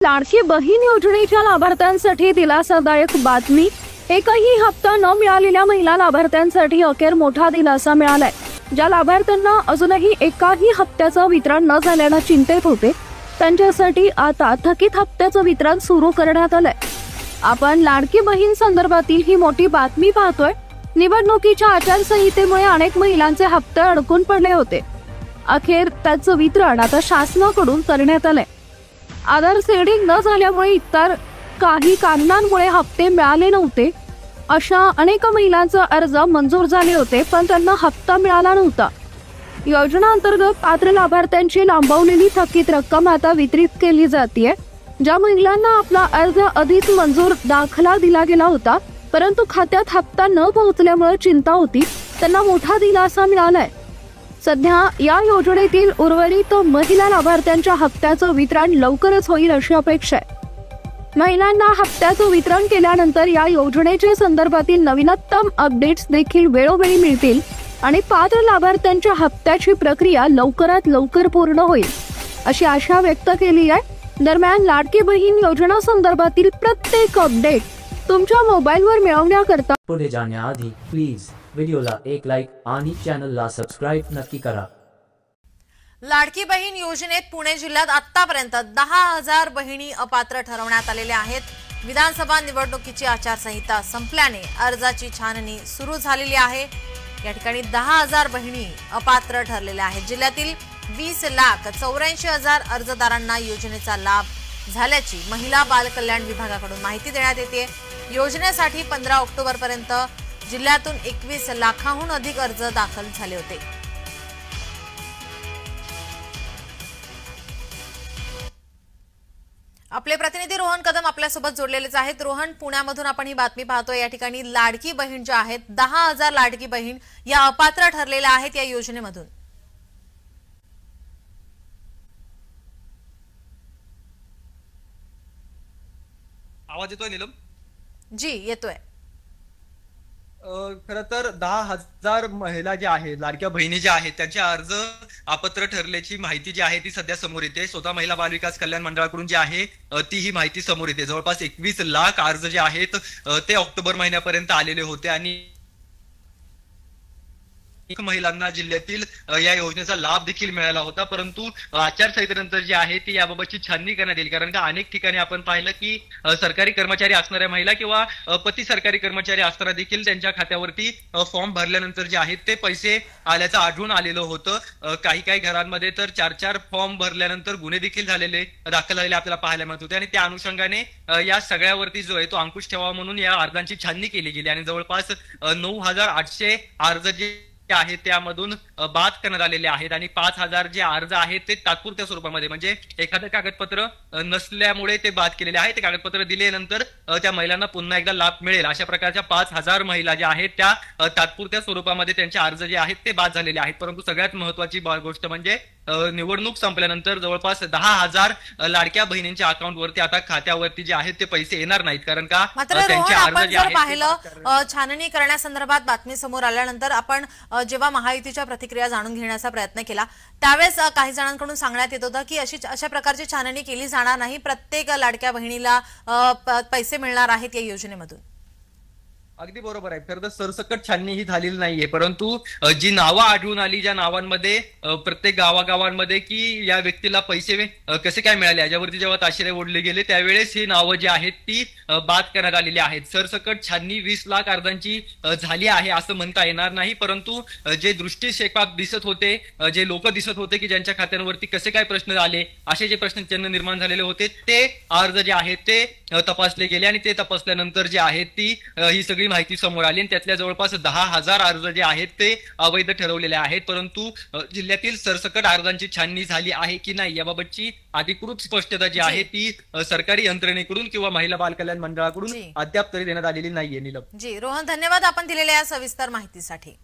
लाडकी बहीण योजनेच्या लाभार्थ्यांसाठी दिलासादायक बातमी। एकही हप्ता न मिळालेल्या महिला लाभार्थ्यांसाठी अखेर मोठा दिलासा मिळालाय। ज्या लाभार्थ्यांना अजूनही एकाही हप्त्याचं वितरण न झाल्याने चिंतेत होते त्यांच्यासाठी आता थकीत हप्त्याचं वितरण सुरू करण्यात आलंय। आपण लाडकी बहीण संदर्भातील ही मोठी बातमी पाहतोय। निवडणुकीच्या आचारसंहितेमुळे अनेक महिलांचे हप्ते अडकून पडले होते। अखेर त्याचं वितरण आता शासनाकडून करण्यात आलंय। आधार सेडिंग न झाल्यामुळे इतर काही कारणांमुळे हप्ते मिळाले नव्हते। अशा अनेक महिलांचे अर्ज मंजूर झाले होते पण त्यांना हप्ता मिळाला नव्हता। योजना अंतर्गत पात्र लाभार्थ्यांची लांबवलेली थकीत रक्कम आता वितरित केली जाते। ज्या महिलांना आपला अर्ज आधीच मंजूर दाखला दिला गेला होता परंतु खात्यात हप्ता न पोहोचल्यामुळे चिंता होती त्यांना मोठा दिलासा मिळालाय। सध्या या योजनेतील उर्वरित महिला लाभार्थ्यांच्या हप्त्याचं वितरण लवकरच होईल अशी अपेक्षा आहे। महिलांना हप्त्याचं वितरण केल्यानंतर या योजनेच्या संदर्भातील नवीनतम अपडेट्स देखील वेळोवेळी मिळतील आणि पात्र लाभार्थ्यांच्या हप्त्याची प्रक्रिया लवकरात लवकर पूर्ण होईल अशी आशा व्यक्त केली आहे। दरम्यान लाडकी बहीण योजना संदर्भातील प्रत्येक अपडेट तुमच्या मोबाईलवर मिळवण्याकरता पुढे जाण्याआधी प्लीज व्हिडिओला एक लाईक आणि चॅनलला सबस्क्राइब नक्की करा। लाडकी बहीण योजनेत पुणे जिल्ह्यात आतापर्यंत 10,000 बहिणी अपात्र ठरवण्यात आलेल्या आहेत। विधानसभा निवडणुकीची आचारसंहिता संपल्याने अर्जाची छाननी सुरू झालेली आहे। या ठिकाणी 10,000 बहिणी अपात्र ठरलेल्या आहेत। जिल्ह्यातील 20,84,000 अर्जदारांना योजनेचा लाभ झाल्याची महिला बाल कल्याण विभागाकडून माहिती देण्यात येते। योजनेसाठी 15 ऑक्टोबर पर्यंत जिल्ह्यातून 21 लाखांहून अधिक अर्ज दाखल झाले होते। आपले प्रतिनिधी रोहन कदम आपल्यासोबत जोडलेलेच आहेत। रोहन, पुण्यामधून आपण ही बातमी पाहतोय। या ठिकाणी लाडकी बहीण ज्या आहेत 10,000 लाडकी बहीण या अपात्र ठरलेल्या आहेत या योजनेमधून। आवाज येतोय नीलम? जी येतोय। खरं तर 10,000 महिला ज्या आहेत, लाडक्या बहिणी ज्या आहेत, त्यांचे अर्ज अपात्र ठरल्याची माहिती जी आहे ती सध्या समोर येते। स्वतः महिला बाल विकास कल्याण मंडळाकडून जी आहे ती ही माहिती समोर येते। जवळपास 21 लाख अर्ज जे आहेत ते ऑक्टोबर महिन्यापर्यंत आलेले होते आणि महिलांना जिल्ह्यातील या योजनेचा लाभ देखील मिळाला होता। परंतु आचारसंहितेनंतर जी आहे ती याबाबतची छाननी करण्यात येईल, कारण का अनेक ठिकाणी आपण पाहिलं की सरकारी कर्मचारी असणाऱ्या महिला किंवा पती सरकारी कर्मचारी असताना देखील त्यांच्या खात्यावरती फॉर्म भरल्यानंतर जे आहेत ते पैसे आल्याचं आढळून आलेलं होतं। काही घरांमध्ये तर 4-4 फॉर्म भरल्यानंतर गुन्हे देखील दाखल झालेले आपल्याला पाहायला मिळत होते आणि त्या अनुषंगाने या सगळ्यावरती जो आहे तो अंकुश ठेवावा म्हणून या अर्जांची छाननी केली गेली आणि जवळपास 9,800 अर्ज जे आहेत त्यामधून बाद करण्यात आलेले आहेत आणि 5,000 जे अर्ज आहेत ते तात्पुरत्या स्वरूपामध्ये, म्हणजे एखादं कागदपत्र नसल्यामुळे ते बाद केलेले आहे, ते कागदपत्र दिल्यानंतर त्या महिलांना पुन्हा एकदा लाभ मिळेल अशा प्रकारच्या 5,000 महिला ज्या आहेत त्या तात्पुरत्या स्वरूपामध्ये त्यांचे अर्ज जे आहेत ते बाद झालेले आहेत। परंतु सगळ्यात महत्त्वाची गोष्ट म्हणजे निवडणूक संपल्यानंतर जवळपास 10,000 लाडक्या बहिणींच्या अकाउंटवरती आता खात्यावरती जे आहेत ते पैसे येणार नाहीत, कारण का त्यांचे अर्ज जे आहेत पाहिलं छाननी करण्यासंदर्भात बातमी समोर आल्यानंतर आपण जेव्हा महायुतीच्या प्रतिक्रिया जाणून घेण्याचा प्रयत्न केला त्यावेळेस काही जणांकडून सांगण्यात येत होतं की अशा प्रकारची छाननी केली जाणार नाही, प्रत्येक लाडक्या बहिणीला पैसे मिळणार आहेत या योजनेमधून। अगदी बरोबर आहे। खरं तर सरसकट छाननी ही झालेली नाहीये, परंतु जी नावं आढळून आली, ज्या नावांमध्ये प्रत्येक गावागावांमध्ये की या व्यक्तीला पैसे कसे काय मिळाले याच्यावरती जेव्हा ताशेरे ओढले गेले त्यावेळेस ही नावं जी आहेत ती बाद करण्यात आलेली आहेत। सरसकट छाननी 20 लाख अर्जांची झाली आहे असं म्हणता येणार नाही, परंतु जे दृष्टिक्षेपात दिसत होते, जे लोक दिसत होते की ज्यांच्या खात्यांवरती कसे काय प्रश्न आले, असे जे प्रश्नचिन्ह निर्माण झालेले होते ते अर्ज जे आहेत ते तपासले गेले आणि ते तपासल्यानंतर जे आहेत ती ही सगळी माहिती समोर आली आणि त्यातल्या जवळपास 10,000 अर्ज जे आहेत ते अवैध ठरवलेले आहेत। परंतु जिल्ह्यातील सरसकट अर्जांची छाननी झाली आहे की नाही याबाबतची अधिकृत स्पष्टता जी आहे ती सरकारी यंत्रणेकडून किंवा महिला बाल कल्याण मंडळाकडून अद्याप तरी देण्यात आलेली नाहीये। नीलम जी, रोहन धन्यवाद आपण दिलेल्या या सविस्तर माहितीसाठी।